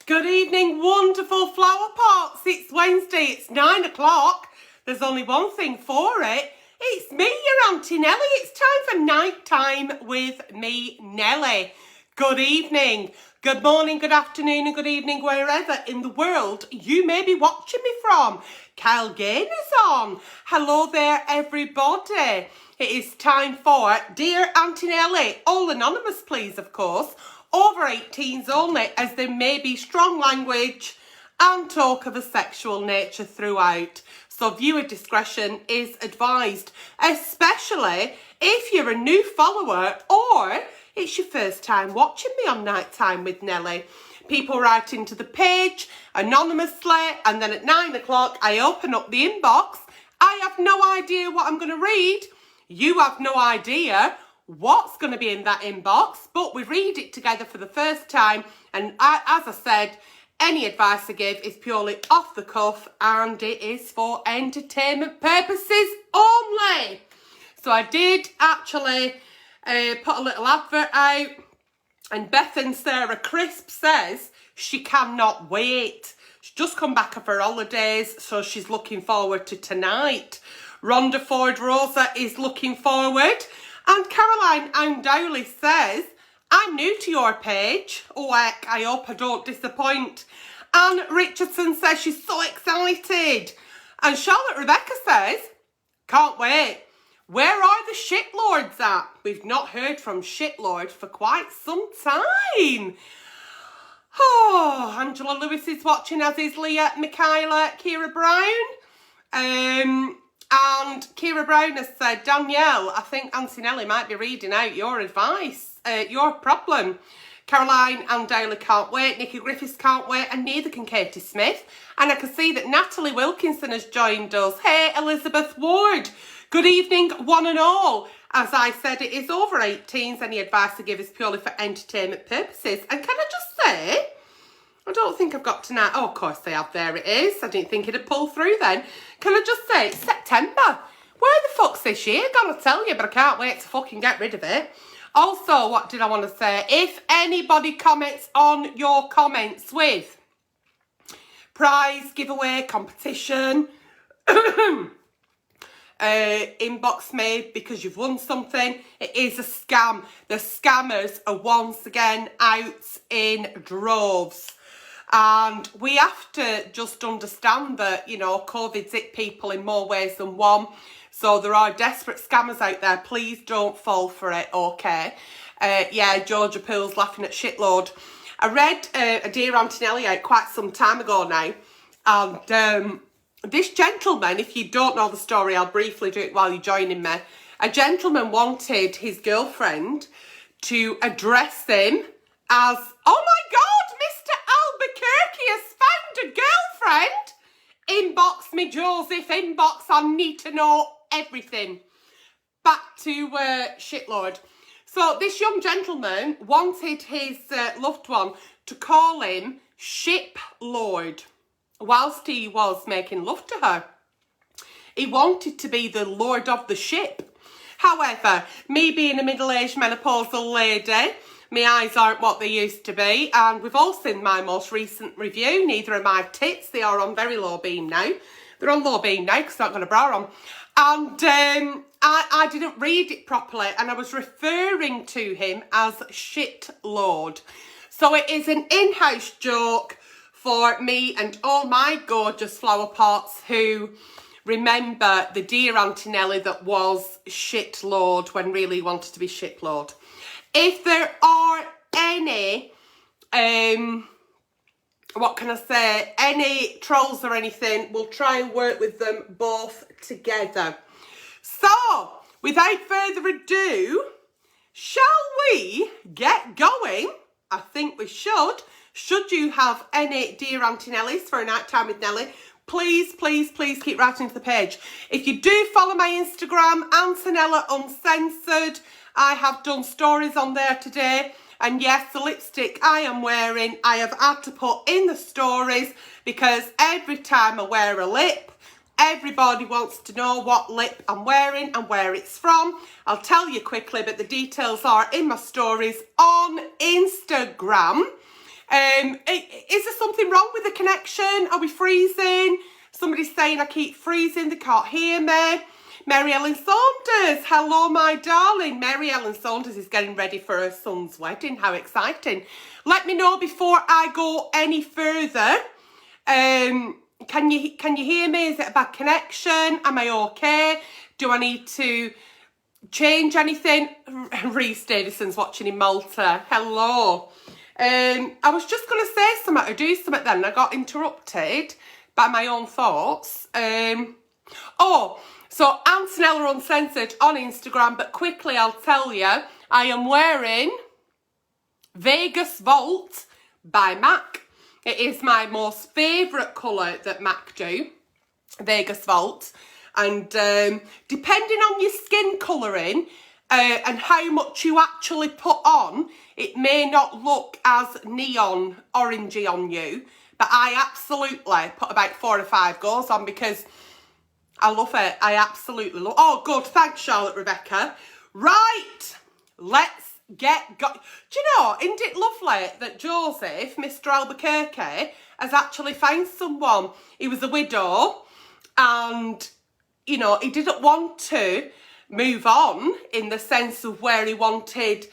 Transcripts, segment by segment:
Good evening, wonderful flower pots. It's Wednesday, it's 9 o'clock. There's only one thing for it. It's me, your Auntie Nelly. It's time for night time with me, Nelly. Good evening, good morning, good afternoon and good evening wherever in the world you may be watching me from. Kyle Gainer's on. Hello there, everybody. It is time for Dear Auntie Nelly, all anonymous please, of course. Over 18s only, as there may be strong language and talk of a sexual nature throughout. So viewer discretion is advised, especially if you're a new follower or it's your first time watching me on Nighttime with Nelly. People write into the page anonymously, and then at 9 o'clock I open up the inbox. I have no idea what I'm going to read. You have no idea what's going to be in that inbox, but we read it together for the first time, and as I said, any advice I give is purely off the cuff and it is for entertainment purposes only. So I did actually put a little advert out, and Beth and Sarah Crisp says she cannot wait. She's just come back off her holidays, so she's looking forward to tonight. Rhonda Ford Rosa is looking forward. And Caroline Oundowley says, I'm new to your page. Oh heck, I hope I don't disappoint. Anne Richardson says she's so excited. And Charlotte Rebecca says, can't wait. Where are the shitlords at? We've not heard from shitlord for quite some time. Oh, Angela Lewis is watching, as is Leah, Michaela, Kira Brown. And Kira Brown has said, Danielle, I think Auntie Nelly might be reading out your advice, your problem. Caroline and Daly can't wait, Nikki Griffiths can't wait, and neither can Katie Smith. And I can see that Natalie Wilkinson has joined us. Hey, Elizabeth Ward. Good evening, one and all. As I said, it is over 18s. Any advice I give is purely for entertainment purposes. And can I just say, I don't think I've got tonight. Oh, of course they have. There it is. I didn't think it'd pull through then. Can I just say, it's September. Where the fuck's this year? Gonna tell you, but I can't wait to fucking get rid of it. Also, what did I want to say? If anybody comments on your comments with prize, giveaway, competition, inbox me because you've won something, it is a scam. The scammers are once again out in droves. And we have to just understand that, you know, COVID's hit people in more ways than one. So there are desperate scammers out there. Please don't fall for it, okay? Yeah, Georgia Poole's laughing at shitload. I read a Dear Auntie Nelly out quite some time ago now. And this gentleman, if you don't know the story, I'll briefly do it while you're joining me. A gentleman wanted his girlfriend to address him as, oh my God, Mr. Albuquerque has found a girlfriend. Inbox me, Joseph, inbox, I need to know everything. Back to shitlord. So this young gentleman wanted his loved one to call him Ship Lord whilst he was making love to her. He wanted to be the lord of the ship. However, me being a middle-aged menopausal lady, my eyes aren't what they used to be, and we've all seen my most recent review. Neither are my tits. They are on very low beam now. They're on low beam now because I've not got a bra on. And I didn't read it properly, and I was referring to him as Shit Lord. So it is an in-house joke for me and all my gorgeous flower pots who remember the Dear Auntie Nelly that was Shit Lord when really he wanted to be Shit Lord. If there are any, what can I say, any trolls or anything, we'll try and work with them both together. So, without further ado, shall we get going? I think we should. Should you have any Dear Auntie Nellies for a night time with Nelly, please, please, please keep writing to the page. If you do follow my Instagram, Antonella Uncensored, I have done stories on there today. And yes, the lipstick I am wearing, I have had to put in the stories because every time I wear a lip, everybody wants to know what lip I'm wearing and where it's from. I'll tell you quickly, but the details are in my stories on Instagram. Is there anything wrong with the connection? Are we freezing? Somebody's saying I keep freezing, they can't hear me. Mary Ellen Saunders, hello my darling. Mary Ellen Saunders is getting ready for her son's wedding. How exciting. Let me know before I go any further. Can you hear me? Is it a bad connection? Am I okay? Do I need to change anything? Reese Davison's watching in Malta. Hello. I was just going to say something or do something then, and I got interrupted by my own thoughts. So Antonella Uncensored on Instagram, but quickly I'll tell you, I am wearing Vegas Vault by MAC. It is my most favourite colour that MAC do, Vegas Vault. And depending on your skin colouring and how much you actually put on, it may not look as neon orangey on you. But I absolutely put about 4 or 5 goes on because I love it. I absolutely love it. Oh, good. Thanks, Charlotte Rebecca. Right. Let's get... Do you know, isn't it lovely that Joseph, Mr. Albuquerque, has actually found someone? He was a widow and, you know, he didn't want to move on in the sense of where he wanted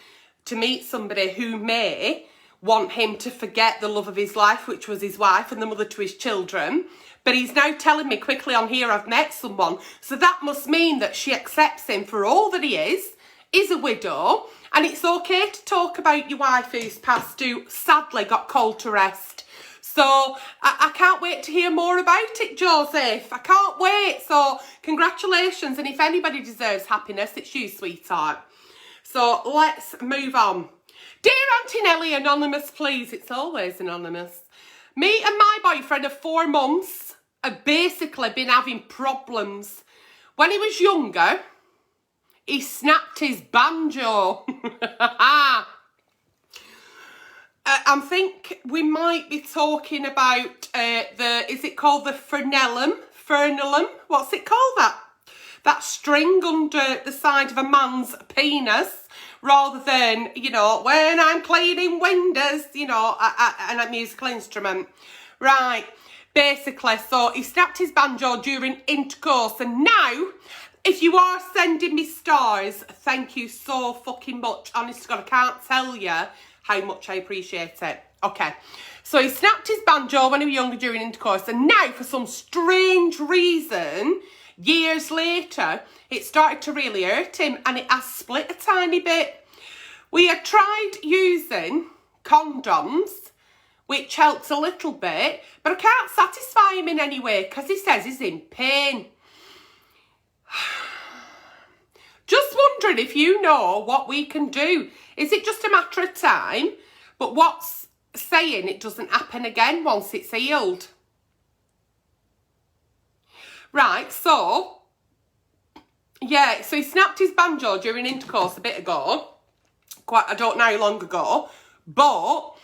to meet somebody who may want him to forget the love of his life, which was his wife and the mother to his children. But he's now telling me quickly on here I've met someone. So that must mean that she accepts him for all that he is a widow. And it's okay to talk about your wife who's passed who sadly got called to rest. So I can't wait to hear more about it, Joseph. I can't wait. So congratulations. And if anybody deserves happiness, it's you, sweetheart. So let's move on. Dear Auntie Nelly, anonymous, please. It's always anonymous. Me and my boyfriend of 4 months have basically been having problems. When he was younger, he snapped his banjo. I think we might be talking about is it called the frenulum? Frenulum? What's it called, that string under the side of a man's penis? Rather than, you know, when I'm cleaning windows, you know, and a musical instrument. Right, basically, so he snapped his banjo during intercourse. And now, if you are sending me stars, thank you so fucking much. Honest to God, I can't tell you how much I appreciate it. Okay, so he snapped his banjo when he was younger during intercourse. And now, for some strange reason, years later, it started to really hurt him and it has split a tiny bit. We had tried using condoms, which helped a little bit, but I can't satisfy him in any way because he says he's in pain. Just wondering if you know what we can do. Is it just a matter of time? But what's saying it doesn't happen again once it's healed? Right, so... yeah, so he snapped his banjo during intercourse a bit ago. I don't know how long ago. But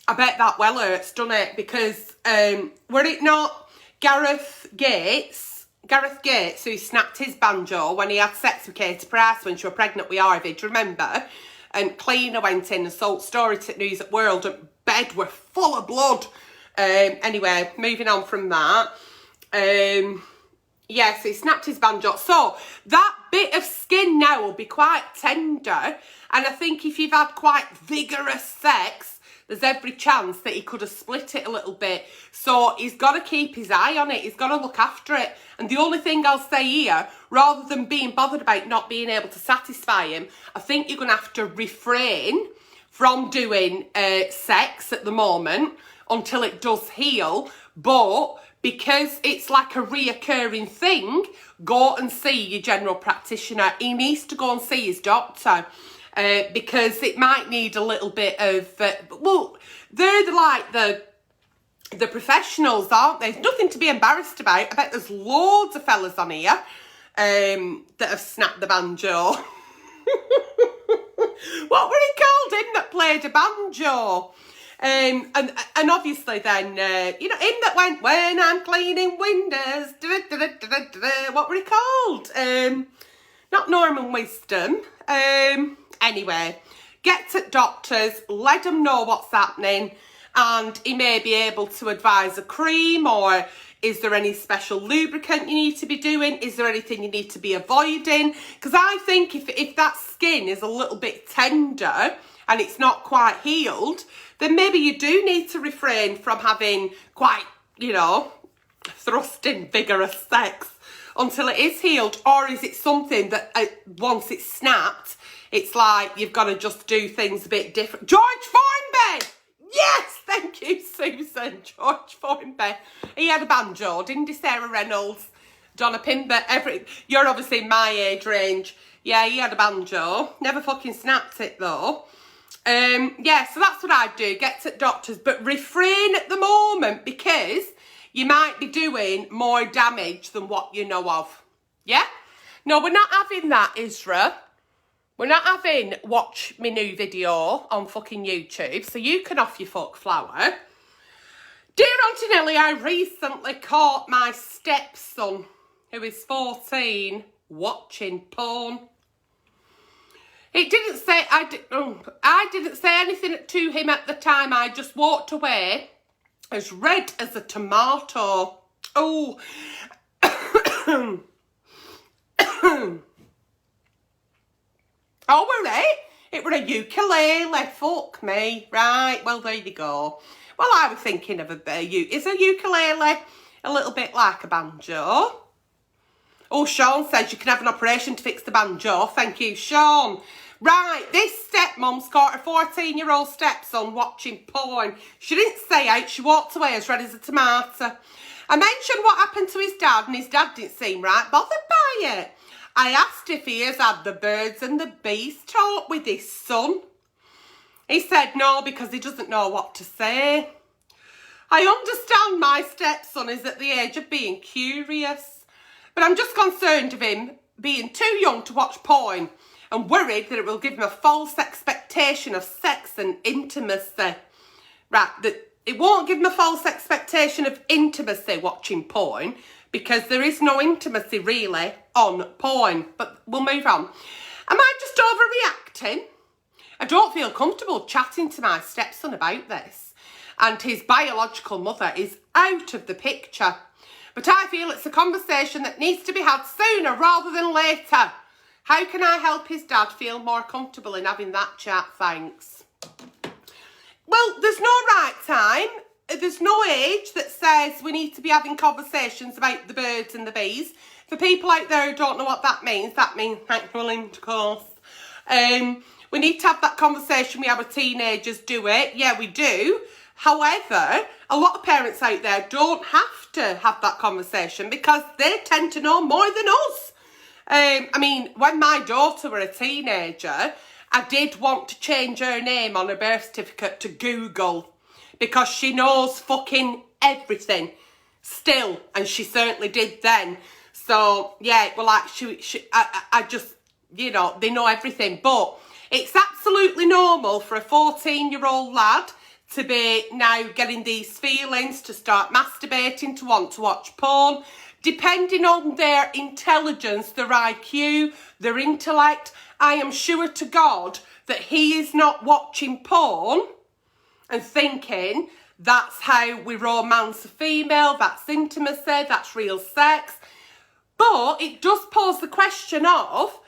I bet that well hurts, doesn't it? Because were it not Gareth Gates, who snapped his banjo when he had sex with Katie Price when she was pregnant with Harvey, do you remember? And Cleaner went in and sold story to News at World and bed were full of blood. Anyway, moving on from that. Yes, he snapped his banjo. So that bit of skin now will be quite tender. And I think if you've had quite vigorous sex, there's every chance that he could have split it a little bit. So he's got to keep his eye on it. He's got to look after it. And the only thing I'll say here, rather than being bothered about not being able to satisfy him, I think you're going to have to refrain from doing sex at the moment until it does heal. But because it's like a reoccurring thing, go and see your general practitioner. He needs to go and see his doctor because it might need a little bit of... well, they're the professionals, aren't they? There's nothing to be embarrassed about. I bet there's loads of fellas on here that have snapped the banjo. What were he called? Him that played a banjo. And obviously then, you know, him that went, when I'm cleaning windows, what were he called? Not Norman Wisdom. Anyway, get to doctors, let them know what's happening, and he may be able to advise a cream, or is there any special lubricant you need to be doing? Is there anything you need to be avoiding? Because I think if that skin is a little bit tender and it's not quite healed, then maybe you do need to refrain from having quite, you know, thrusting, vigorous sex until it is healed. Or is it something that once it's snapped, it's like you've got to just do things a bit different? George Formby! Yes, thank you, Susan. George Formby. He had a banjo, didn't he, Sarah Reynolds? Donna Pimber, you're obviously in my age range. Yeah, he had a banjo. Never fucking snapped it, though. Yeah, so that's what I'd do. Get to doctors, but refrain at the moment, because you might be doing more damage than what you know of. Yeah? No, we're not having that, Isra. We're not having watch me new video on fucking YouTube, so you can off your fuck flower. Dear Auntie Nelly, I recently caught my stepson, who is 14, watching porn. It didn't say, I didn't say anything to him at the time. I just walked away as red as a tomato. Oh. Oh, were it? It were a ukulele. Fuck me. Right, well, there you go. Well, I was thinking of is a ukulele a little bit like a banjo? Oh, Sean says you can have an operation to fix the banjo. Thank you, Sean. Right, this stepmom's caught her 14-year-old stepson watching porn. She didn't say out, she walked away as red as a tomato. I mentioned what happened to his dad, and his dad didn't seem right bothered by it. I asked if he has had the birds and the bees talk with his son. He said no, because he doesn't know what to say. I understand my stepson is at the age of being curious, but I'm just concerned of him being too young to watch porn and worried that it will give him a false expectation of sex and intimacy. Right, that it won't give him a false expectation of intimacy watching porn, because there is no intimacy really on porn. But we'll move on. Am I just overreacting? I don't feel comfortable chatting to my stepson about this, and his biological mother is out of the picture. But I feel it's a conversation that needs to be had sooner rather than later. How can I help his dad feel more comfortable in having that chat? Thanks. Well, there's no right time. There's no age that says we need to be having conversations about the birds and the bees. For people out there who don't know what that means sexual intercourse. We need to have that conversation. We have our teenagers do it. Yeah, we do. However, a lot of parents out there don't have to have that conversation because they tend to know more than us. I mean, when my daughter were a teenager, I did want to change her name on her birth certificate to Google, because she knows fucking everything still, and she certainly did then. So yeah, well, like I just, you know, they know everything. But it's absolutely normal for a 14-year-old lad to be now getting these feelings, to start masturbating, to want to watch porn, depending on their intelligence, their IQ, their intellect. I am sure to God that he is not watching porn and thinking that's how we romance a female, that's intimacy, that's real sex. But it does pose the question of,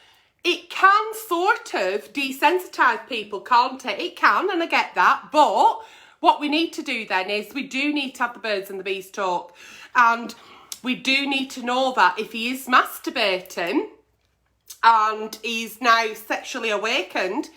it can sort of desensitise people, can't it? It can, and I get that. But what we need to do then is we do need to have the birds and the bees talk. And we do need to know that if he is masturbating and he's now sexually awakened,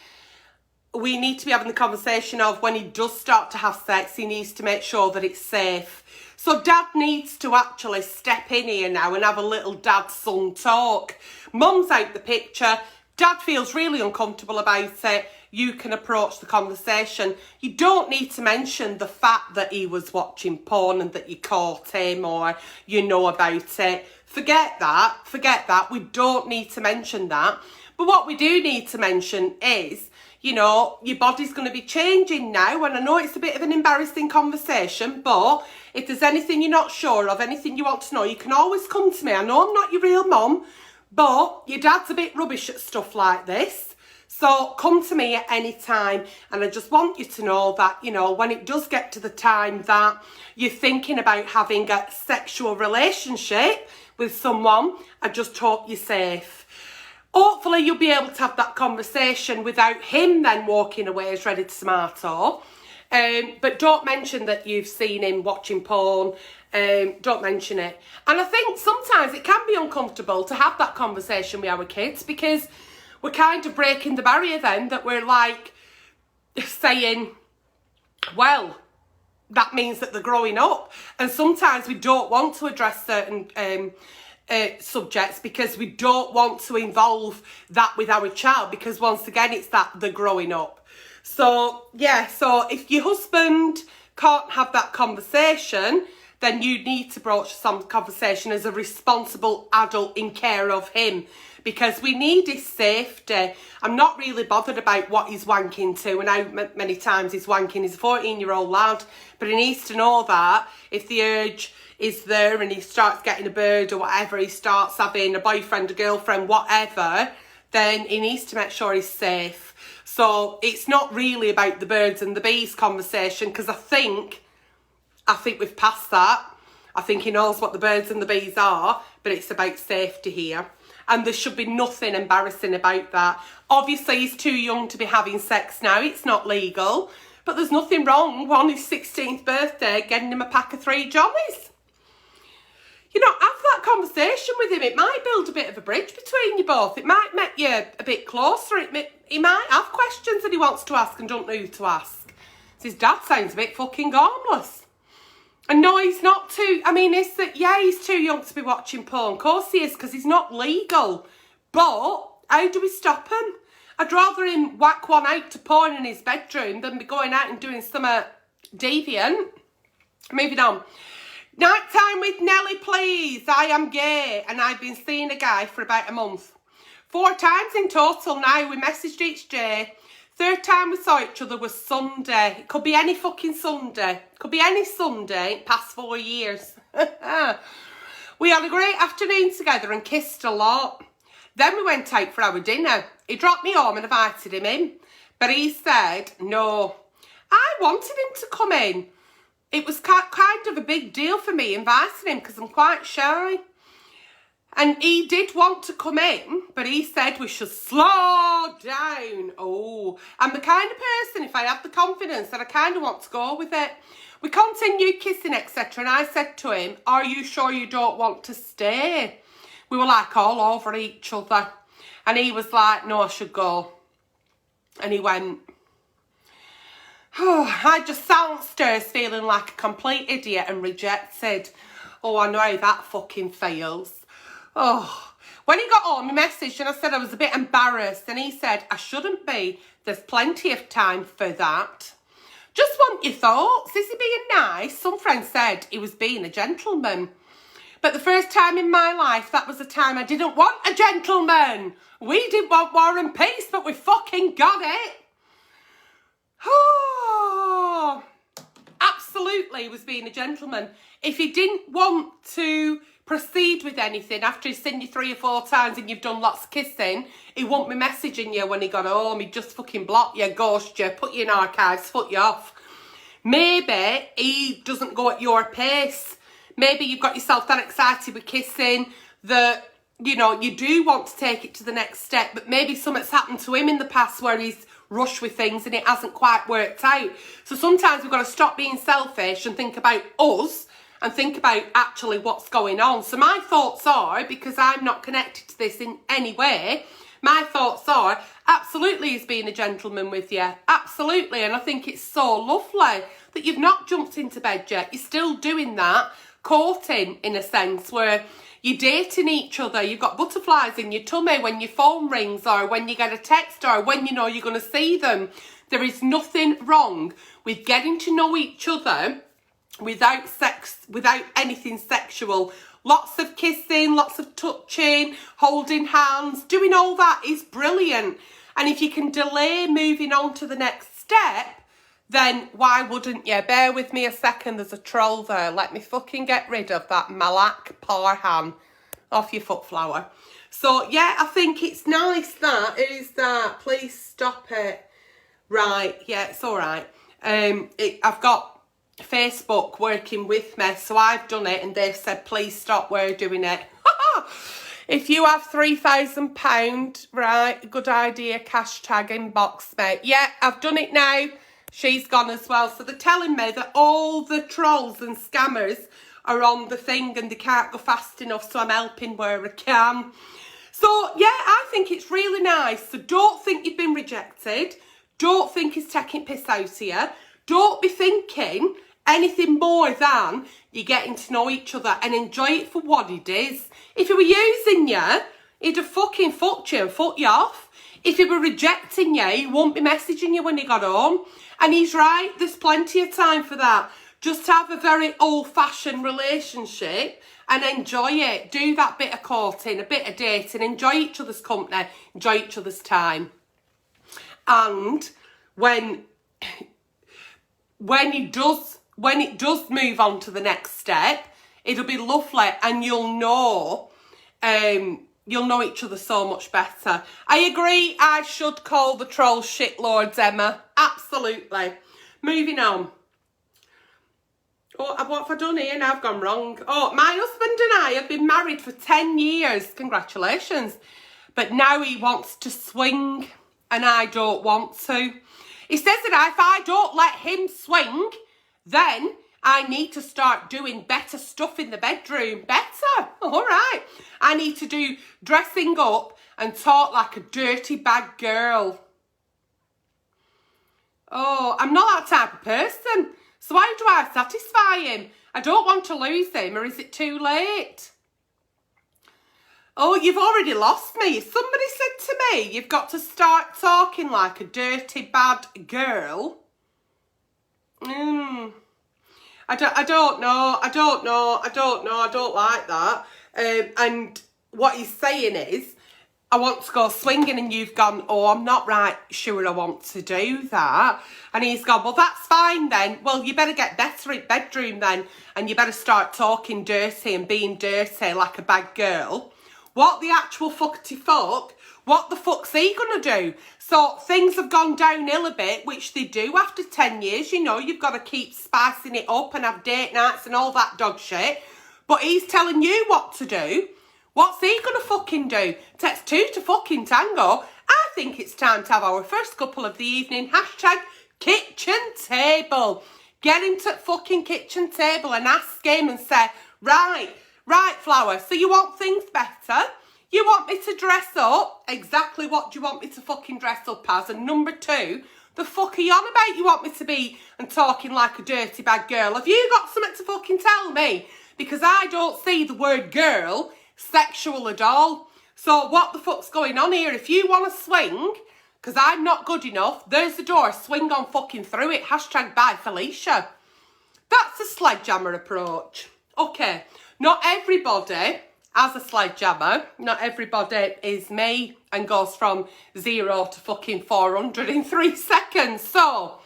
we need to be having the conversation of when he does start to have sex, he needs to make sure that it's safe. So dad needs to actually step in here now and have a little dad-son talk. Mum's out the picture. Dad feels really uncomfortable about it. You can approach the conversation. You don't need to mention the fact that he was watching porn and that you caught him or you know about it. Forget that. Forget that. We don't need to mention that. But what we do need to mention is, you know, your body's going to be changing now, and I know it's a bit of an embarrassing conversation, but if there's anything you're not sure of, anything you want to know, you can always come to me. I know I'm not your real mum, but your dad's a bit rubbish at stuff like this. So come to me at any time, and I just want you to know that, you know, when it does get to the time that you're thinking about having a sexual relationship with someone, I just hope you're safe. Hopefully you'll be able to have that conversation without him then walking away as ready to smarto. But don't mention that you've seen him watching porn. Don't mention it. And I think sometimes it can be uncomfortable to have that conversation with our kids, because we're kind of breaking the barrier then, that we're like saying, well, that means that they're growing up. And sometimes we don't want to address certain subjects because we don't want to involve that with our child, because once again, it's that they're growing up. So, yeah, so if your husband can't have that conversation, then you need to broach some conversation as a responsible adult in care of him, because we need his safety. I'm not really bothered about what he's wanking to and how many times he's wanking. He's a 14-year-old lad, but he needs to know that if the urge is there and he starts getting a bird or whatever, he starts having a boyfriend, a girlfriend, whatever, then he needs to make sure he's safe. So it's not really about the birds and the bees conversation, because I think we've passed that. I think he knows what the birds and the bees are, but it's about safety here. And there should be nothing embarrassing about that. Obviously, he's too young to be having sex now. It's not legal. But there's nothing wrong on his 16th birthday getting him a pack of 3 jollies. You know, have that conversation with him. It might build a bit of a bridge between you both. It might make you a bit closer. He might have questions that he wants to ask and don't know who to ask. His dad sounds a bit fucking harmless. And no, he's not too, I mean, it's that, yeah, he's too young to be watching porn. Of course he is, because he's not legal. But how do we stop him? I'd rather him whack one out to porn in his bedroom than be going out and doing something deviant. Moving on. Nighttime with Nelly, please. I am gay and I've been seeing a guy for about a month. 4 times in total now. We messaged each day. 3rd time we saw each other was Sunday. It could be any fucking Sunday. Could be any Sunday past 4 years. We had a great afternoon together and kissed a lot. Then we went out for our dinner. He dropped me home and invited him in. But he said no. I wanted him to come in. It was kind of a big deal for me inviting him because I'm quite shy. And he did want to come in, but he said we should slow down. Oh, I'm the kind of person, if I have the confidence, that I kind of want to go with it. We continued kissing, etc. And I said to him, are you sure you don't want to stay? We were like all over each other. And he was like, no, I should go. And he went, oh, I just sat downstairs feeling like a complete idiot and rejected. Oh, I know how that fucking feels. Oh, when he got home, he messaged and I said I was a bit embarrassed. And he said, I shouldn't be. There's plenty of time for that. Just want your thoughts. Is he being nice? Some friends said he was being a gentleman. But the first time in my life, that was the time I didn't want a gentleman. We didn't want war and peace, but we fucking got it. Oh, absolutely, he was being a gentleman. If he didn't want to proceed with anything after he's seen you 3 or 4 times and you've done lots of kissing, he won't be messaging you when he got home. He'd just fucking block you, ghost you, put you in archives, foot you off. Maybe he doesn't go at your pace. Maybe you've got yourself that excited with kissing that, you know, you do want to take it to the next step, but maybe something's happened to him in the past where he's rushed with things and it hasn't quite worked out. So sometimes we've got to stop being selfish and think about us and think about actually what's going on. So my thoughts are, because I'm not connected to this in any way, my thoughts are, absolutely he's being a gentleman with you. Absolutely. And I think it's so lovely that you've not jumped into bed yet. You're still doing that, courting in a sense, where you're dating each other. You've got butterflies in your tummy when your phone rings or when you get a text or when you know you're going to see them. There is nothing wrong with getting to know each other without sex, without anything sexual. Lots of kissing, lots of touching, holding hands, doing all that is brilliant. And if you can delay moving on to the next step, then why wouldn't you? Bear with me a second, there's a troll there. Let me fucking get rid of that Malak Parhan off your foot flower. So, yeah, I think it's nice that. Who's that? Please stop it. Right, yeah, it's all right. I've got Facebook working with me, so I've done it and they've said, please stop, we're doing it. If you have £3,000, right, good idea, hashtag inbox me. Yeah, I've done it now. She's gone as well. So they're telling me that all the trolls and scammers are on the thing and they can't go fast enough, so I'm helping where I can. So, yeah, I think it's really nice. So don't think you've been rejected. Don't think he's taking piss out of you. Don't be thinking anything more than you're getting to know each other and enjoy it for what it is. If he were using you, he'd have fucking fucked you and fucked you off. If he were rejecting you, he won't be messaging you when he got home. And he's right, there's plenty of time for that. Just have a very old-fashioned relationship and enjoy it. Do that bit of courting, a bit of dating, enjoy each other's company, enjoy each other's time. And when it does move on to the next step, it'll be lovely and you'll know each other so much better. I agree, I should call the trolls shitlords, Emma. Absolutely. Moving on. Oh, what have I done here? Now I've gone wrong. Oh, my husband and I have been married for 10 years. Congratulations. But now he wants to swing and I don't want to. He says that if I don't let him swing, then I need to start doing better stuff in the bedroom. Better? All right. I need to do dressing up and talk like a dirty bad girl. Oh, I'm not that type of person. So how do I satisfy him? I don't want to lose him, or is it too late? Oh, you've already lost me. Somebody said to me, you've got to start talking like a dirty bad girl. I don't know. I don't like that. And what he's saying is, I want to go swinging, and you've gone, oh, I'm not right sure I want to do that. And he's gone, well, that's fine then. Well, you better get better at bedroom then, and you better start talking dirty and being dirty like a bad girl. What the actual fuckety fuck? What the fuck's he gonna do? So things have gone downhill a bit, which they do after 10 years. You know, you've got to keep spicing it up and have date nights and all that dog shit. But he's telling you what to do. What's he gonna fucking do? Takes two to fucking tango. I think it's time to have our first couple of the evening. Hashtag kitchen table. Get him to fucking kitchen table and ask him and say, right, Flower, so you want things better? You want me to dress up? Exactly what do you want me to fucking dress up as? And number two, the fuck are you on about you want me to be and talking like a dirty bad girl? Have you got something to fucking tell me? Because I don't see the word girl sexual at all. So what the fuck's going on here? If you want to swing, because I'm not good enough, there's the door, swing on fucking through it. Hashtag bye Felicia. That's a sledgehammer approach. Okay, not everybody has a sledgehammer. Not everybody is me and goes from 0 to fucking 400 in 3 seconds. So,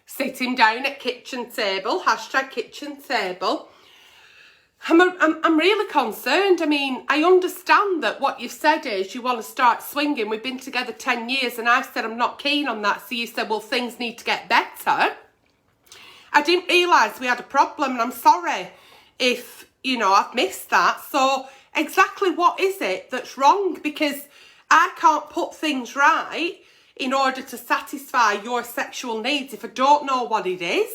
sit him down at kitchen table, hashtag kitchen table. I'm really concerned. I mean, I understand that what you've said is you want to start swinging. We've been together 10 years and I've said I'm not keen on that. So you said, well, things need to get better. I didn't realise we had a problem and I'm sorry if, you know, I've missed that. So exactly what is it that's wrong? Because I can't put things right in order to satisfy your sexual needs if I don't know what it is.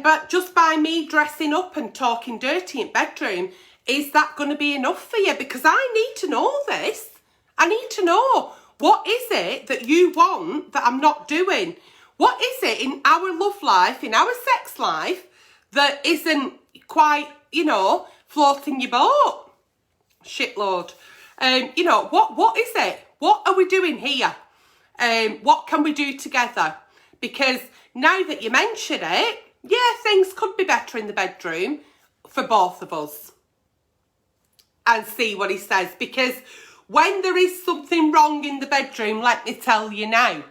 But just by me dressing up and talking dirty in bedroom, is that going to be enough for you? Because I need to know this. I need to know, what is it that you want that I'm not doing? What is it in our love life, in our sex life, that isn't quite, you know, floating your boat? Shitload. You know, what is it? What are we doing here? What can we do together? Because now that you mention it, yeah, things could be better in the bedroom for both of us. And see what he says. Because when there is something wrong in the bedroom, let me tell you now,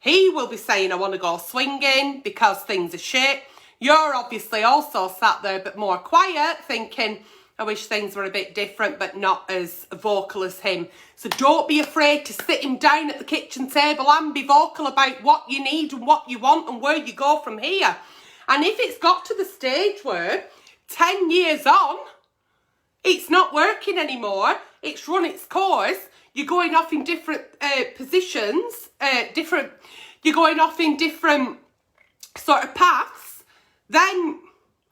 he will be saying, I want to go swinging because things are shit. You're obviously also sat there but more quiet thinking, I wish things were a bit different, but not as vocal as him. So don't be afraid to sit him down at the kitchen table and be vocal about what you need and what you want and where you go from here. And if it's got to the stage where 10 years on, it's not working anymore, it's run its course, you're going off in different positions, you're going off in different sort of paths, then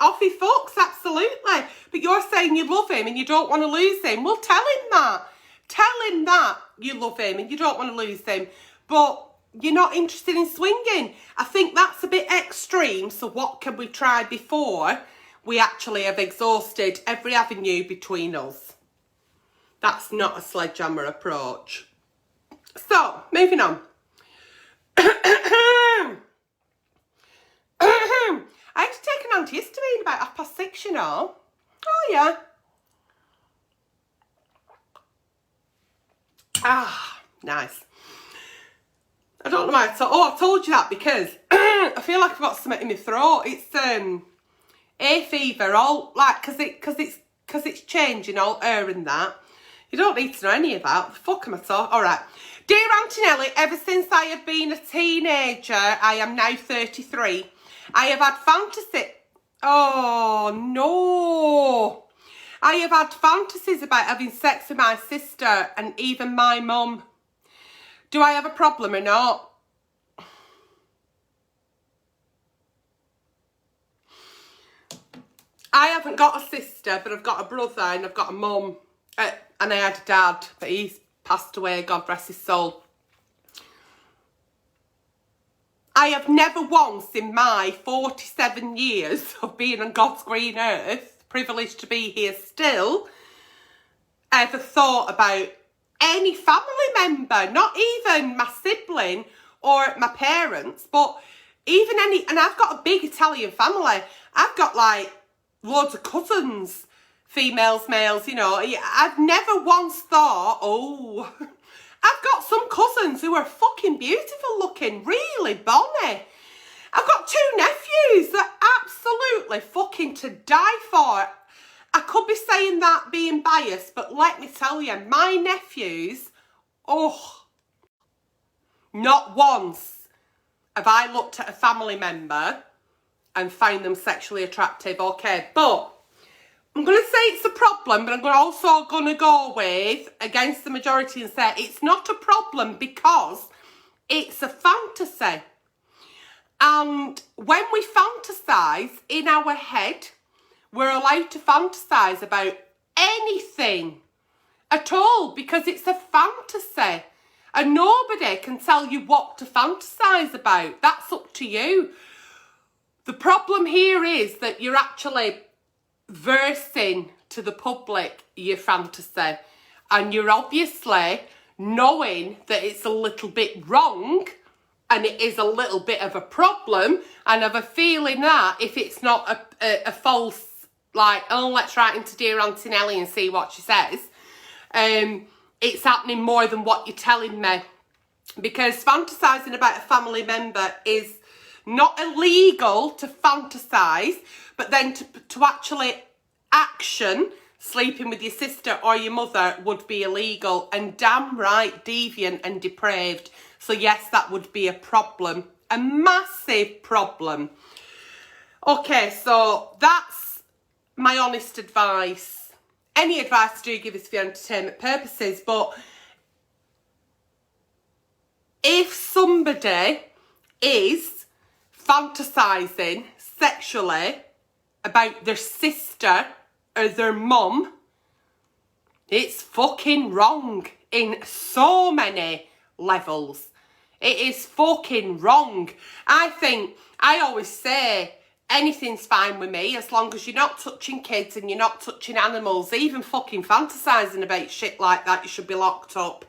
off he fucks, absolutely. But you're saying you love him and you don't want to lose him. Well, tell him that. Tell him that you love him and you don't want to lose him, but you're not interested in swinging. I think that's a bit extreme, so what can we try before we actually have exhausted every avenue between us? That's not a sledgehammer approach. So, moving on. I had to take an antihistamine about 6:30, you know. Oh, yeah. Ah, nice. I don't know why I told you that because I feel like I've got something in my throat. It's hay fever, all like because it's changing all air and that. You don't need to know any of that. The fuck am I talking? All right. Dear Auntie Nelly, ever since I have been a teenager, I am now 33. I have had fantasy. Oh no! I have had fantasies about having sex with my sister and even my mum. Do I have a problem or not? I haven't got a sister, but I've got a brother and I've got a mum. And I had a dad, but he's passed away, God rest his soul. I have never once in my 47 years of being on God's green earth, privileged to be here still, ever thought about any family member, not even my sibling or my parents, but even any, and I've got a big Italian family. I've got like loads of cousins, females, males, you know. I've never once thought, oh, I've got some cousins who are fucking beautiful looking, really bonny. I've got 2 nephews that are absolutely fucking to die for. I could be saying that being biased, but let me tell you, my nephews, oh, not once have I looked at a family member and found them sexually attractive, okay, but I'm going to say it's a problem, but I'm also going to go with against the majority and say it's not a problem because it's a fantasy. And when we fantasize in our head, we're allowed to fantasize about anything at all because it's a fantasy. And nobody can tell you what to fantasize about. That's up to you. The problem here is that you're actually versing to the public your fantasy, and you're obviously knowing that it's a little bit wrong and it is a little bit of a problem, and have a feeling that if it's not a false, like, oh, let's write into dear Auntie Nelly and see what she says, it's happening more than what you're telling me, because fantasizing about a family member is not illegal to fantasize, but then to actually action sleeping with your sister or your mother would be illegal and damn right deviant and depraved. So yes, that would be a problem, a massive problem. Okay, so that's my honest advice. Any advice I do give is for entertainment purposes, but if somebody is fantasizing sexually about their sister or their mum, it's fucking wrong in so many levels. It is fucking wrong. I always say anything's fine with me as long as you're not touching kids and you're not touching animals. Even fucking fantasizing about shit like that, you should be locked up.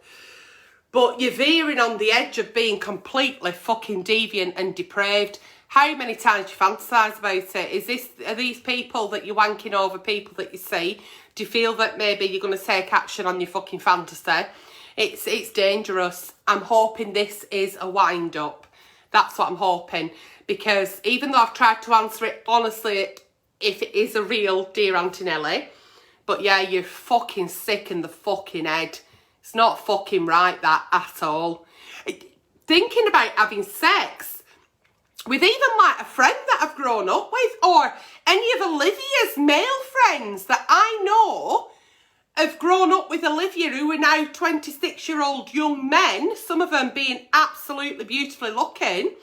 But you're veering on the edge of being completely fucking deviant and depraved. How many times do you fantasise about it? Are these people that you're wanking over people that you see? Do you feel that maybe you're going to take action on your fucking fantasy? It's dangerous. I'm hoping this is a wind up. That's what I'm hoping. Because even though I've tried to answer it honestly, if it is a real dear Auntie Nelly, But yeah, you're fucking sick in the fucking head. It's not fucking right, that, at all. Thinking about having sex with even like a friend that I've grown up with, or any of Olivia's male friends that I know have grown up with Olivia, who are now 26-year-old young men, some of them being absolutely beautifully looking.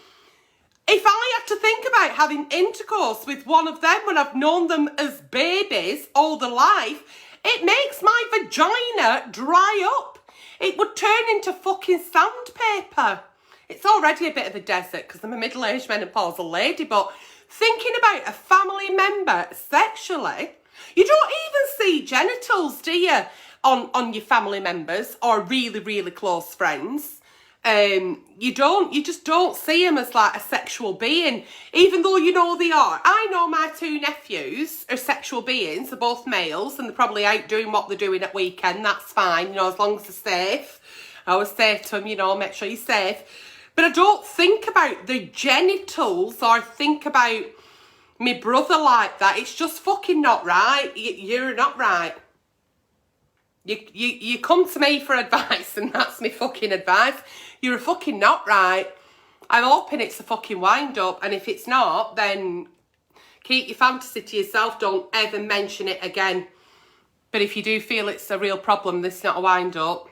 If I have to think about having intercourse with one of them when I've known them as babies all their life, it makes my vagina dry up. It would turn into fucking sandpaper. It's already a bit of a desert because I'm a middle-aged menopausal lady, but thinking about a family member sexually, you don't even see genitals, do you, on your family members or really, really close friends. You just don't see them as like a sexual being, even though you know they are. I know my two nephews are sexual beings. They're both males and they're probably out doing what they're doing at weekend. That's fine, you know, as long as they're safe. I always say to them, you know, make sure you're safe. But I don't think about the genitals or think about my brother like that. It's just fucking not right. You're not right. You come to me for advice and that's my fucking advice. You're a fucking not right. I'm hoping it's a fucking wind up, and if it's not, then keep your fantasy to yourself. Don't ever mention it again. But if you do feel it's a real problem, this is not a wind up,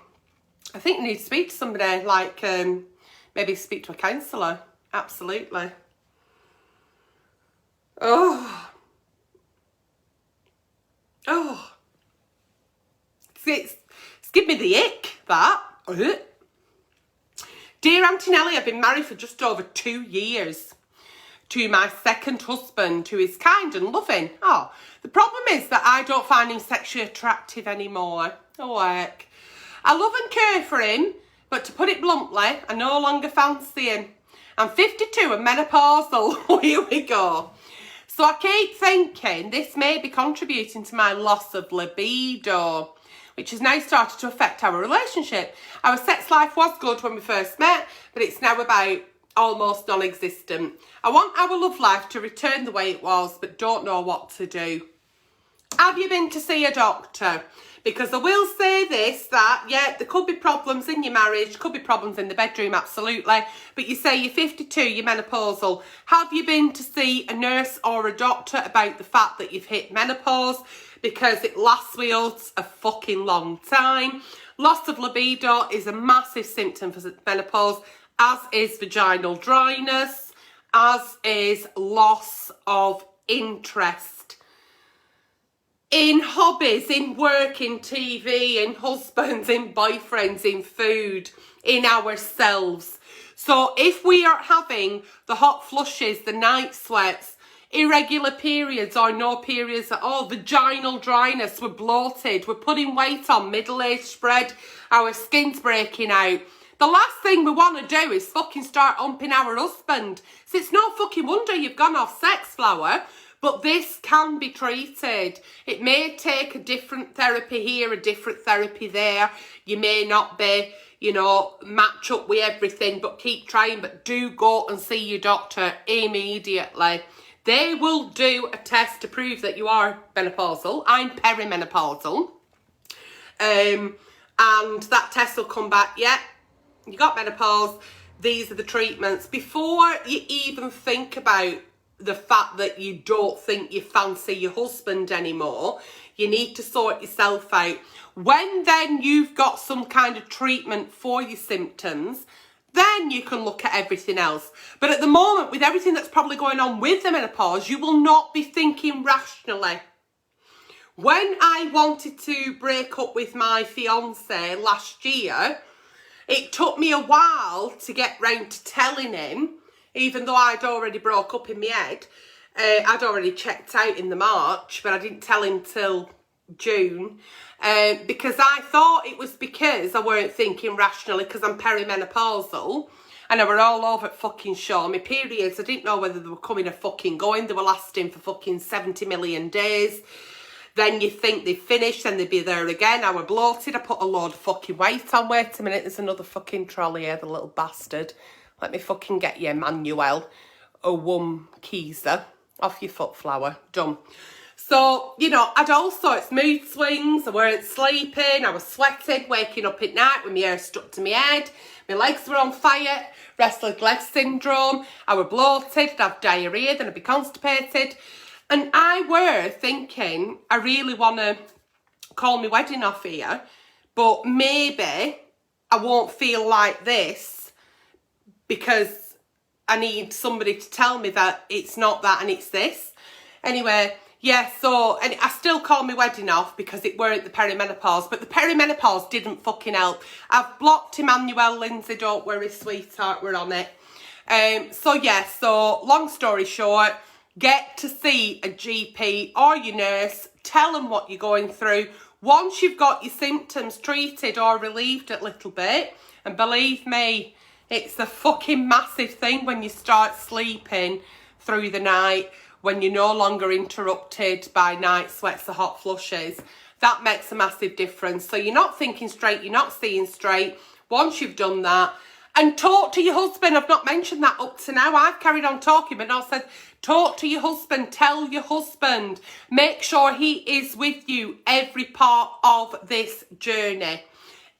I think you need to speak to somebody, like maybe speak to a counsellor. Absolutely. Oh. It's give me the ick, that. Dear Auntie Nelly, I've been married for just over 2 years to my second husband, who is kind and loving. Oh, the problem is that I don't find him sexually attractive anymore. Oh, heck. I love and care for him, but to put it bluntly, I no longer fancy him. I'm 52 and menopausal. Here we go. So I keep thinking this may be contributing to my loss of libido, which has now started to affect our relationship. Our sex life was good when we first met, but it's now about almost non-existent. I want our love life to return the way it was, but don't know what to do. Have you been to see a doctor? Because I will say this, that, yeah, there could be problems in your marriage, could be problems in the bedroom, absolutely. But you say you're 52, you're menopausal. Have you been to see a nurse or a doctor about the fact that you've hit menopause? Because it lasts with us a fucking long time. Loss of libido is a massive symptom for menopause, as is vaginal dryness, as is loss of interest in hobbies, in work, in TV, in husbands, in boyfriends, in food, in ourselves. So if we are having the hot flushes, the night sweats, irregular periods or no periods at all, vaginal dryness, we're bloated, we're putting weight on, middle-aged spread, our skin's breaking out, the last thing we want to do is fucking start humping our husband. So it's no fucking wonder you've gone off sex, flower. But this can be treated. It may take a different therapy here, a different therapy there. You may not be, you know, match up with everything, but keep trying. But do go and see your doctor immediately. They will do a test to prove that you are menopausal. I'm perimenopausal. And that test will come back, yeah, you got menopause. These are the treatments. Before you even think about the fact that you don't think you fancy your husband anymore, you need to sort yourself out. When then you've got some kind of treatment for your symptoms, then you can look at everything else. But at the moment, with everything that's probably going on with the menopause, you will not be thinking rationally. When I wanted to break up with my fiance last year, it took me a while to get round to telling him, even though I'd already broke up in my head. I'd already checked out in the March, but I didn't tell him till June. Because I thought it was because I weren't thinking rationally, because I'm perimenopausal. And I were all over fucking show. My periods, I didn't know whether they were coming or fucking going. They were lasting for fucking 70 million days. Then you think they've finished, then they'd be there again. I were bloated. I put a load of fucking weight on. Wait a minute, there's another fucking trolley here, the little bastard. Let me fucking get you, Manuel. A keezer. Off your foot, flower. Done. So, you know, I'd all sorts, mood swings, I weren't sleeping, I was sweating, waking up at night with my hair stuck to my head, my legs were on fire, restless leg syndrome, I were bloated, I'd have diarrhea, then I'd be constipated. And I were thinking, I really want to call my wedding off here, but maybe I won't feel like this because I need somebody to tell me that it's not that and it's this. Anyway, yeah, so, and I still call my wedding off because it weren't the perimenopause, but the perimenopause didn't fucking help. I've blocked Emmanuel, Lindsay, don't worry, sweetheart, we're on it. So yeah, so long story short, get to see a GP or your nurse, tell them what you're going through. Once you've got your symptoms treated or relieved a little bit, and believe me, it's a fucking massive thing when you start sleeping through the night, when you're no longer interrupted by night sweats or hot flushes. That makes a massive difference. So you're not thinking straight, you're not seeing straight. Once you've done that, and talk to your husband. I've not mentioned that up to now. I've carried on talking, but not said, talk to your husband. Tell your husband. Make sure he is with you every part of this journey.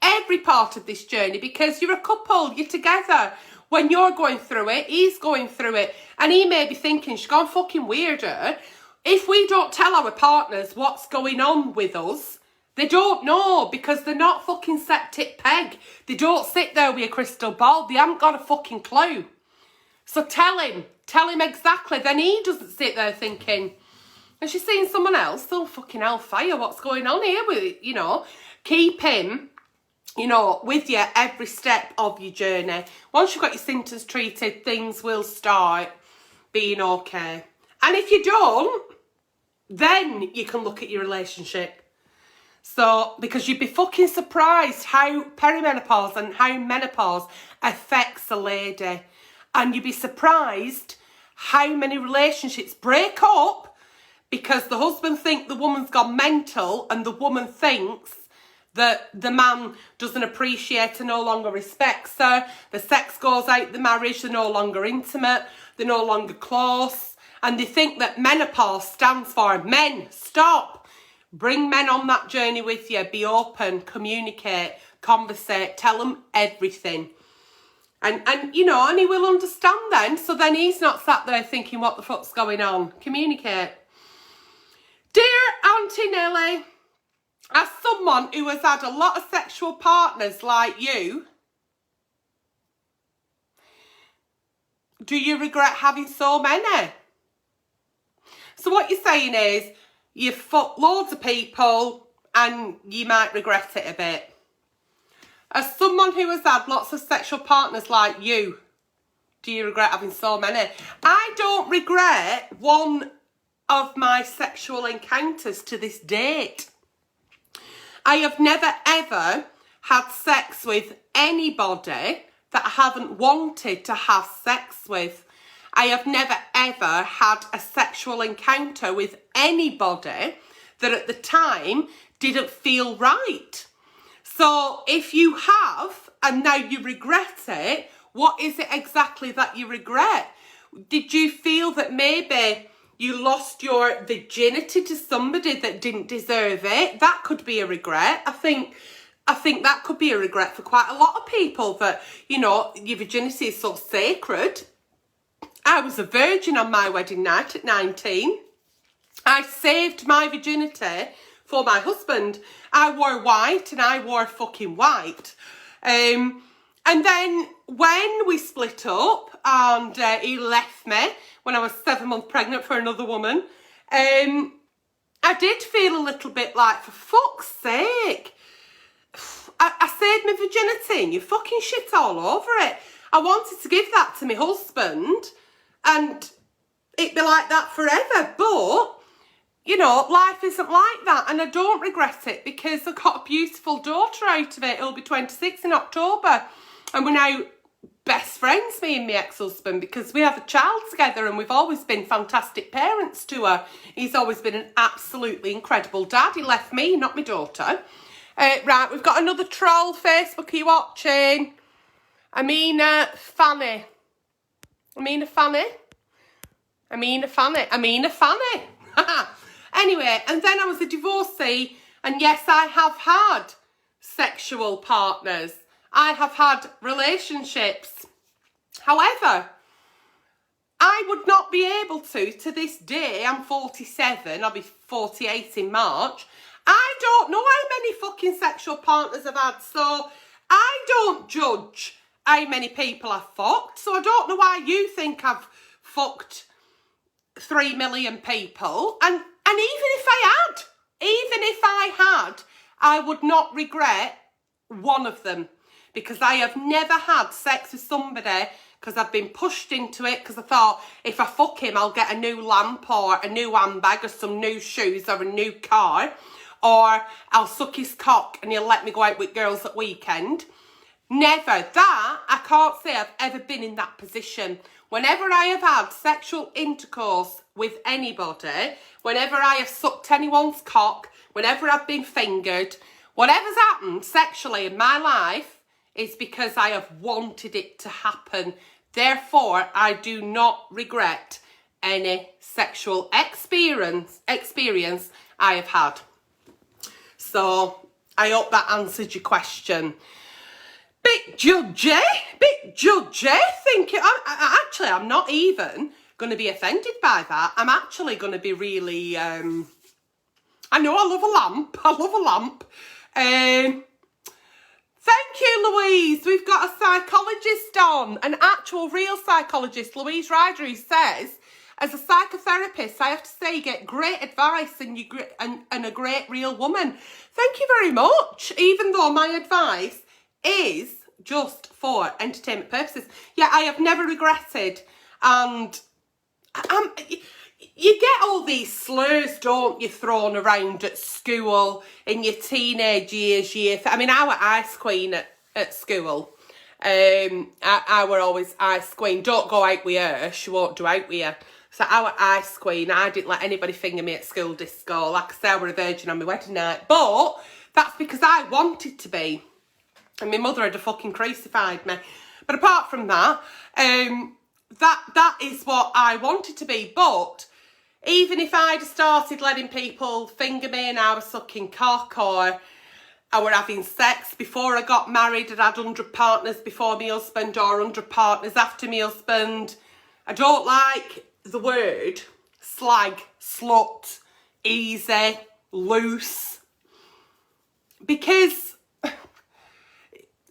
Every part of this journey, because you're a couple, you're together. When you're going through it, he's going through it. And he may be thinking, she's gone fucking weirder. If we don't tell our partners what's going on with us, they don't know because they're not fucking septic peg. They don't sit there with a crystal ball. They haven't got a fucking clue. So tell him exactly. Then he doesn't sit there thinking, has she seen someone else? Oh, fucking hellfire, what's going on here with it? You know, keep him, you know, with you every step of your journey. Once you've got your symptoms treated, things will start being okay. And if you don't, then you can look at your relationship. So, because you'd be fucking surprised how perimenopause and how menopause affects a lady. And you'd be surprised how many relationships break up because the husband thinks the woman's gone mental and the woman thinks that the man doesn't appreciate and no longer respects her. The sex goes out the marriage, they're no longer intimate, they're no longer close. And they think that menopause stands for men. Stop. Bring men on that journey with you. Be open, communicate, conversate, tell them everything. And you know, and he will understand then. So then he's not sat there thinking, what the fuck's going on? Communicate. Dear Auntie Nelly, as someone who has had a lot of sexual partners like you, do you regret having so many? So what you're saying is, you've fucked loads of people and you might regret it a bit. As someone who has had lots of sexual partners like you, do you regret having so many? I don't regret one of my sexual encounters to this date. I have never ever had sex with anybody that I haven't wanted to have sex with. I have never ever had a sexual encounter with anybody that at the time didn't feel right. So if you have, and now you regret it, what is it exactly that you regret? Did you feel that maybe you lost your virginity to somebody that didn't deserve it? That could be a regret. I think that could be a regret for quite a lot of people, that, you know, your virginity is so sacred. I was a virgin on my wedding night at 19. I saved my virginity for my husband. I wore white and I wore fucking white. And then when we split up and he left me when I was 7 months pregnant for another woman, I did feel a little bit like, for fuck's sake, I saved my virginity and you fucking shit all over it. I wanted to give that to my husband and it'd be like that forever. But, you know, life isn't like that. And I don't regret it because I got a beautiful daughter out of it. It'll be 26 in October. And we're now best friends, me and my ex-husband, because we have a child together and we've always been fantastic parents to her. He's always been an absolutely incredible dad. He left me, not my daughter. Right, we've got another troll. Facebook, are you watching? Amina Fanny. Anyway, and then I was a divorcee, and yes, I have had sexual partners. I have had relationships. However, I would not be able to this day, I'm 47, I'll be 48 in March. I don't know how many fucking sexual partners I've had, so I don't judge how many people I've fucked. So I don't know why you think I've fucked 3 million people. And even if I had, I would not regret one of them, because I have never had sex with somebody because I've been pushed into it, because I thought if I fuck him, I'll get a new lamp or a new handbag or some new shoes or a new car, or I'll suck his cock and he'll let me go out with girls at weekend. Never. That, I can't say I've ever been in that position. Whenever I have had sexual intercourse with anybody, whenever I have sucked anyone's cock, whenever I've been fingered, whatever's happened sexually in my life is because I have wanted it to happen. Therefore, I do not regret any sexual experience I have had. So, I hope that answered your question. Bit judgy. Thinking, I'm not even going to be offended by that. I'm actually going to be really, I know I love a lamp. Thank you, Louise. We've got a psychologist on, an actual real psychologist, Louise Ryder, who says, as a psychotherapist, I have to say you get great advice and a great real woman. Thank you very much, even though my advice is just for entertainment purposes. Yeah, I have never regretted, and you get all these slurs, don't you, thrown around at school in your teenage years. I mean, I were ice queen at school. I were always ice queen. Don't go out with her, she won't do out with you. So I were ice queen. I didn't let anybody finger me at school disco. Like I say, I were a virgin on my wedding night. But that's because I wanted to be. And my mother had fucking crucified me. But apart from that, that is what I wanted to be. But even if I'd started letting people finger me and I was sucking cock, or I were having sex before I got married, I'd had 100 partners before my husband or 100 partners after my husband, I don't like the word slag, slut, easy, loose, because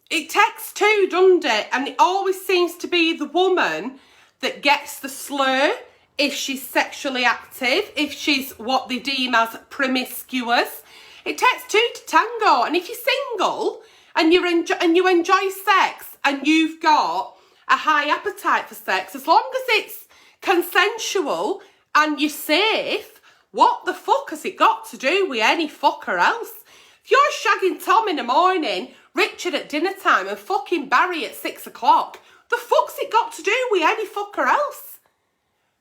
it takes two, doesn't it? And it always seems to be the woman that gets the slur if she's sexually active, if she's what they deem as promiscuous. It takes two to tango. And if you're single and you enjoy sex and you've got a high appetite for sex, as long as it's consensual and you're safe, what the fuck has it got to do with any fucker else? If you're shagging Tom in the morning, Richard at dinner time, and fucking Barry at 6 o'clock, the fuck's it got to do with any fucker else?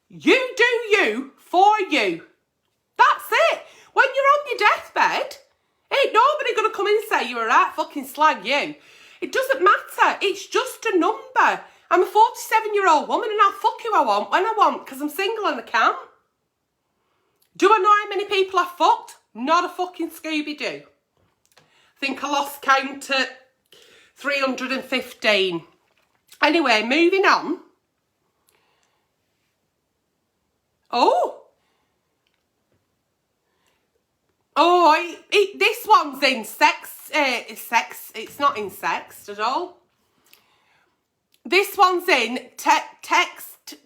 You do you for you. That's it. When you're on your deathbed, ain't nobody going to come in and say you're a right fucking slag you. It doesn't matter. It's just a number. I'm a 47-year-old woman and I'll fuck who I want when I want because I'm single and I can. Do I know how many people I've fucked? Not a fucking Scooby-Doo. I think I lost count at 315. Anyway, moving on. This one's in sex. It's not in sex at all. This one's in text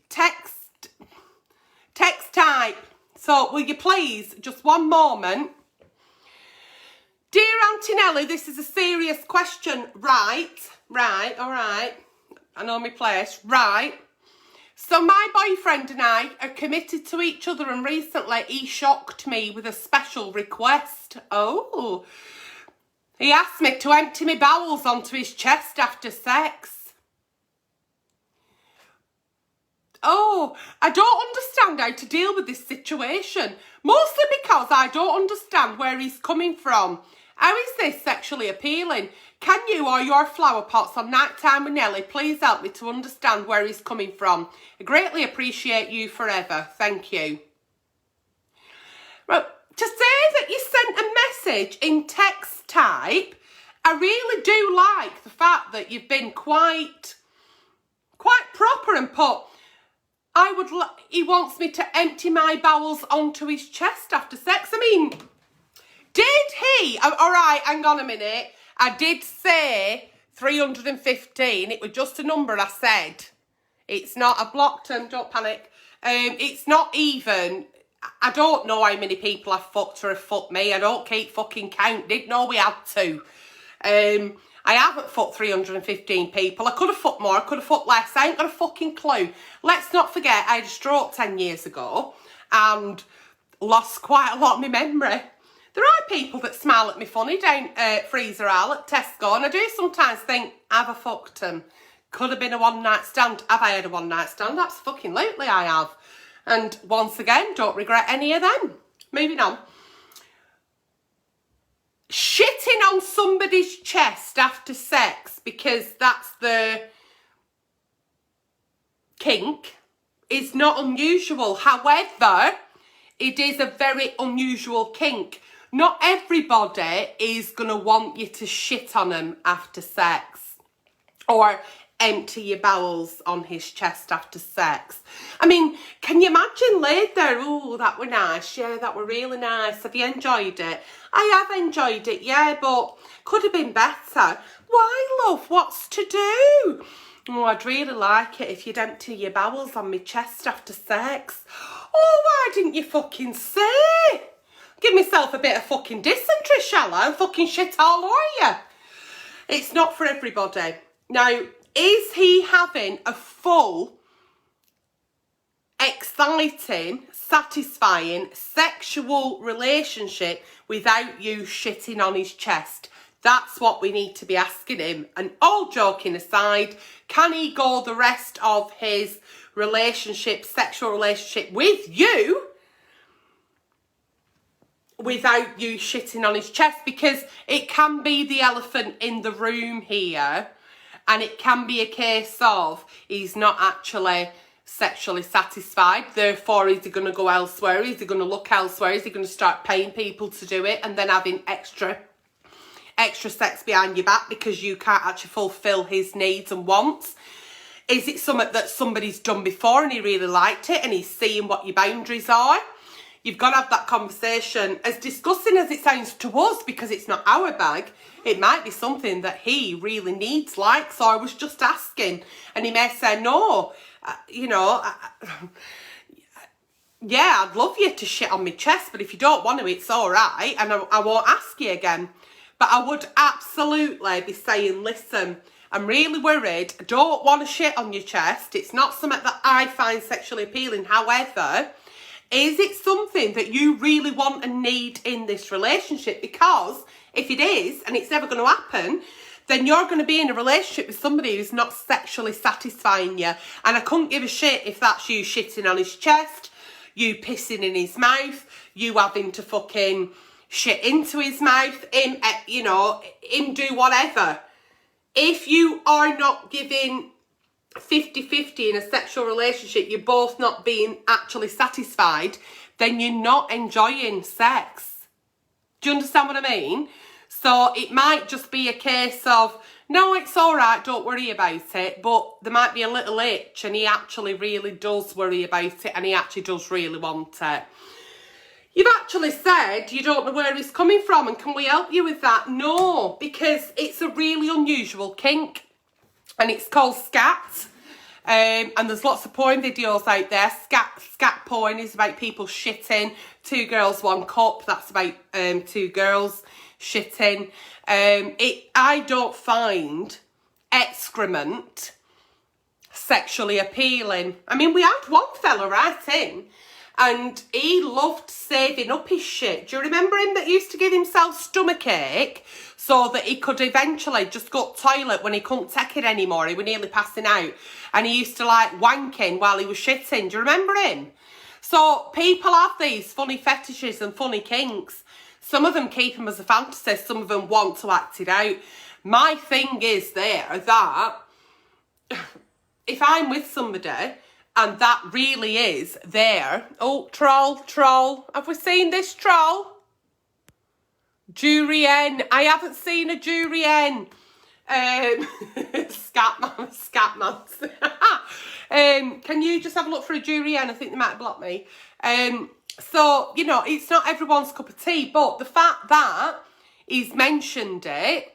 type. So will you please, just one moment. Dear Auntie Nelly, this is a serious question. Right, all right. I know my place. Right. So my boyfriend and I are committed to each other, and recently he shocked me with a special request. Oh. He asked me to empty my bowels onto his chest after sex. Oh, I don't understand how to deal with this situation. Mostly because I don't understand where he's coming from. How is this sexually appealing? Can you or your flower pots on Night Time with Nelly please help me to understand where he's coming from? I greatly appreciate you forever. Thank you. Well, to say that you sent a message in text type, I really do like the fact that you've been quite proper and put, he wants me to empty my bowels onto his chest after sex. I mean, did he? All right, hang on a minute. I did say 315. It was just a number I said. It's not, I blocked him, don't panic. It's not even, I don't know how many people I've fucked or have fucked me. I don't keep fucking count. Didn't know we had to. I haven't fucked 315 people. I could have fucked more, I could have fucked less. I ain't got a fucking clue. Let's not forget I had a stroke 10 years ago and lost quite a lot of my memory. There are people that smile at me funny down Freezer Aisle at Tesco, and I do sometimes think, have I fucked them? Could have been a one-night stand. Have I had a one-night stand? Absolutely I have. And once again, don't regret any of them. Moving on. Shitting on somebody's chest after sex because that's the kink is not unusual. However, it is a very unusual kink. Not everybody is going to want you to shit on them after sex or empty your bowels on his chest after sex. I mean, can you imagine laid there, oh, that were nice, yeah, that were really nice, have you enjoyed it? I have enjoyed it, yeah, but could have been better. Why, love, what's to do? Oh, I'd really like it if you'd empty your bowels on my chest after sex. Oh, why didn't you fucking say? Give myself a bit of fucking dysentery, shall I? And fucking shit all over you. It's not for everybody. Now, is he having a full, exciting, satisfying sexual relationship without you shitting on his chest? That's what we need to be asking him. And all joking aside, can he go the rest of his relationship, sexual relationship with you without you shitting on his chest? Because it can be the elephant in the room here. And it can be a case of he's not actually sexually satisfied. Therefore, is he going to go elsewhere? Is he going to look elsewhere? Is he going to start paying people to do it and then having extra sex behind your back because you can't actually fulfill his needs and wants? Is it something that somebody's done before and he really liked it and he's seeing what your boundaries are? You've got to have that conversation. As disgusting as it sounds to us because it's not our bag, it might be something that he really needs, likes, or was just asking. And he may say, no, yeah, I'd love you to shit on my chest, but if you don't want to, it's all right, and I won't ask you again. But I would absolutely be saying, listen, I'm really worried. I don't want to shit on your chest. It's not something that I find sexually appealing. However, is it something that you really want and need in this relationship? Because if it is, and it's never going to happen, then you're going to be in a relationship with somebody who's not sexually satisfying you. And I couldn't give a shit if that's you shitting on his chest, you pissing in his mouth, you having to fucking shit into his mouth, him do whatever. If you are not giving 50-50 in a sexual relationship, you're both not being actually satisfied, then you're not enjoying sex. Do you understand what I mean? So it might just be a case of, no, it's all right, don't worry about it, but there might be a little itch and he actually really does worry about it and he actually does really want it. You've actually said you don't know where he's coming from and can we help you with that? No, because it's a really unusual kink and it's called scat. And there's lots of porn videos out there. Scat porn is about people shitting. 2 girls, 1 cup. That's about 2 girls shitting. I don't find excrement sexually appealing. I mean, we had one fella right in and he loved saving up his shit. Do you remember him that used to give himself stomachache so that he could eventually just go to the toilet when he couldn't take it anymore? He was nearly passing out. And he used to like wanking while he was shitting. Do you remember him? So people have these funny fetishes and funny kinks. Some of them keep them as a fantasy. Some of them want to act it out. My thing is there that if I'm with somebody And that really is there. Oh, troll. Have we seen this troll? Jury-en. I haven't seen a jury-en. Scatman. Can you just have a look for a jury-en? I think they might have blocked me. So, you know, it's not everyone's cup of tea, but the fact that he's mentioned it,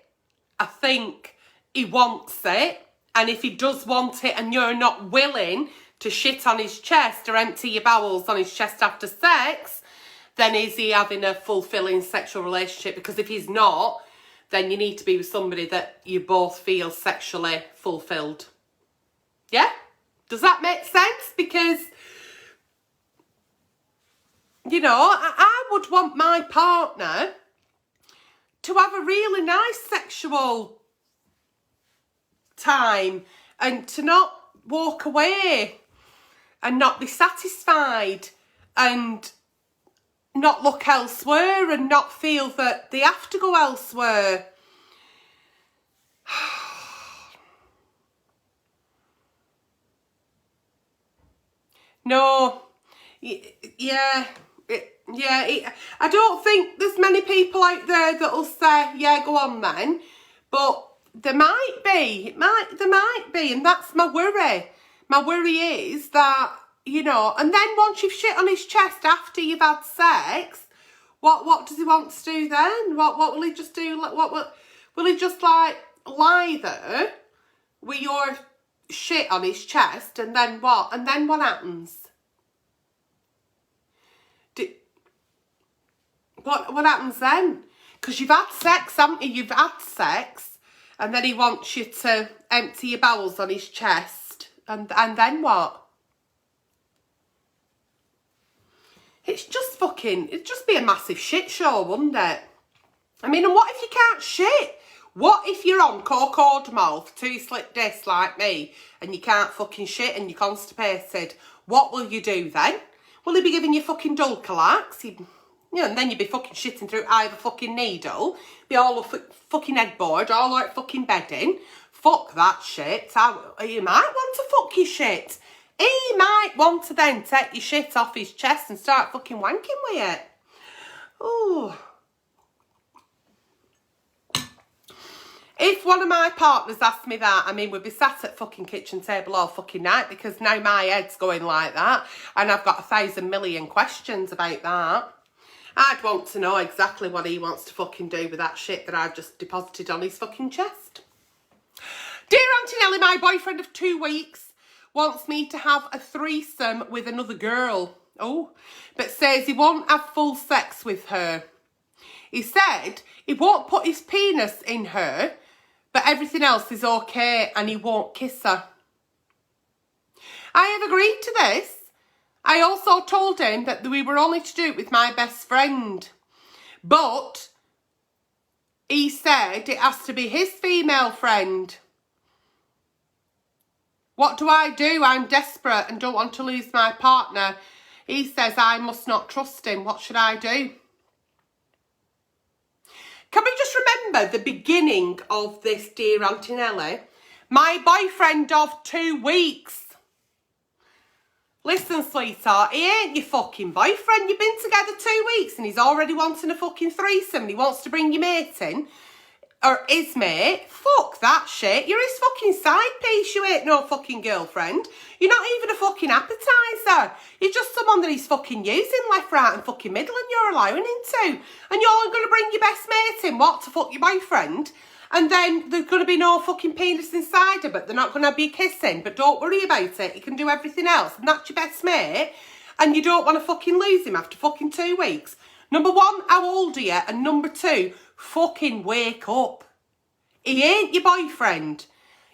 I think he wants it. And if he does want it and you're not willing to shit on his chest or empty your bowels on his chest after sex, then is he having a fulfilling sexual relationship? Because if he's not, then you need to be with somebody that you both feel sexually fulfilled. Yeah? Does that make sense? Because, you know, I would want my partner to have a really nice sexual time and to not walk away and not be satisfied and not look elsewhere and not feel that they have to go elsewhere. No, yeah, I don't think there's many people out there that'll say, yeah, go on then, but there might be, there might be, and that's my worry. My worry is that, you know, and then once you've shit on his chest after you've had sex, what does he want to do then? What will he just do? Will he just like lie there with your shit on his chest and then what? And then what happens? What happens then? Because you've had sex, haven't you? You've had sex and then he wants you to empty your bowels on his chest and then what? It's just fucking, it'd just be a massive shit show, wouldn't it? I mean, and what if you can't shit? What if you're on coke mouth, 2 slip discs like me, and you can't fucking shit and you're constipated? What will you do then? Will he be giving you fucking Dulcolax? You know, and then you'd be fucking shitting through either fucking needle, be all up fucking headboard, all like fucking bedding. Fuck that shit. You might want to fuck your shit. He might want to then take your shit off his chest and start fucking wanking with it. Oh. If one of my partners asked me that, I mean, we'd be sat at fucking kitchen table all fucking night because now my head's going like that and I've got 1,000 million questions about that. I'd want to know exactly what he wants to fucking do with that shit that I've just deposited on his fucking chest. Dear Auntie Nelly, my boyfriend of 2 weeks wants me to have a threesome with another girl. Oh, but says he won't have full sex with her. He said he won't put his penis in her, but everything else is okay and he won't kiss her. I have agreed to this. I also told him that we were only to do it with my best friend. But he said it has to be his female friend. What do? I'm desperate and don't want to lose my partner. He says I must not trust him. What should I do? Can we just remember the beginning of this, dear Auntie Nelly? My boyfriend of 2 weeks. Listen, sweetheart, he ain't your fucking boyfriend. You've been together 2 weeks and he's already wanting a fucking threesome and he wants to bring your mate in. Or his mate. Fuck that shit. You're his fucking side piece. You ain't no fucking girlfriend. You're not even a fucking appetizer. You're just someone that he's fucking using left, right and fucking middle and you're allowing him to. And you're going to bring your best mate in, what, to fuck your boyfriend? And then there's going to be no fucking penis inside her, but they're not going to be kissing. But don't worry about it. You can do everything else. And that's your best mate. And you don't want to fucking lose him after fucking 2 weeks. Number one, how old are you? And number two, fucking wake up. He ain't your boyfriend.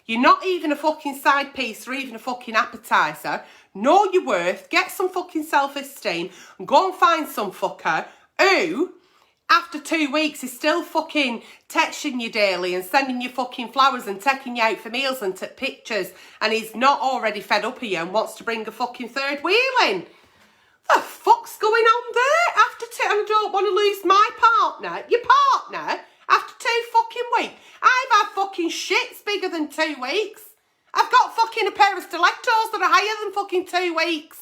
You're not even a fucking side piece or even a fucking appetizer. Know your worth. Get some fucking self-esteem. And go and find some fucker who, after 2 weeks, is still fucking texting you daily and sending you fucking flowers and taking you out for meals and pictures. And he's not already fed up of you and wants to bring a fucking third wheel in. The fuck's going on there? After 2, and I don't want to lose my partner. Your partner? After 2 fucking weeks. I've had fucking shits bigger than 2 weeks. I've got fucking a pair of stilettos that are higher than fucking 2 weeks.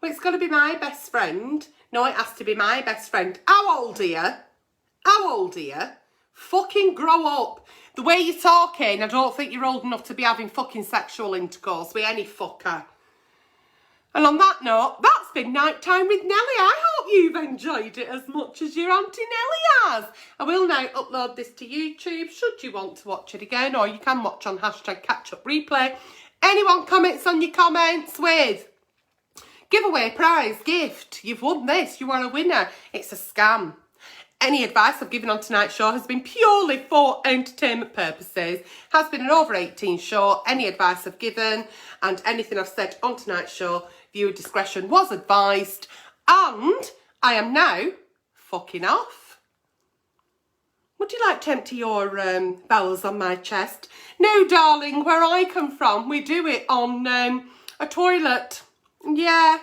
Well, it's got to be my best friend. No, it has to be my best friend. How old are you? How old are you? Fucking grow up. The way you're talking, I don't think you're old enough to be having fucking sexual intercourse with any fucker. And on that note, that's been Nighttime with Nelly. I hope you've enjoyed it as much as your Auntie Nelly has. I will now upload this to YouTube should you want to watch it again, or you can watch on #catchupreplay. Anyone comments on your comments with giveaway, prize, gift, you've won this, you are a winner. It's a scam. Any advice I've given on tonight's show has been purely for entertainment purposes. Has been an over 18 show. Any advice I've given and anything I've said on tonight's show, viewer discretion was advised. And I am now fucking off. Would you like to empty your bowels on my chest? No, darling, where I come from, we do it on a toilet. Yeah.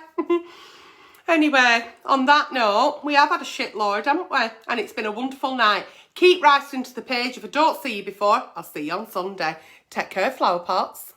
Anyway, on that note, we have had a shitload, haven't we? And it's been a wonderful night. Keep writing to the page. If I don't see you before, I'll see you on Sunday. Take care, flower pots.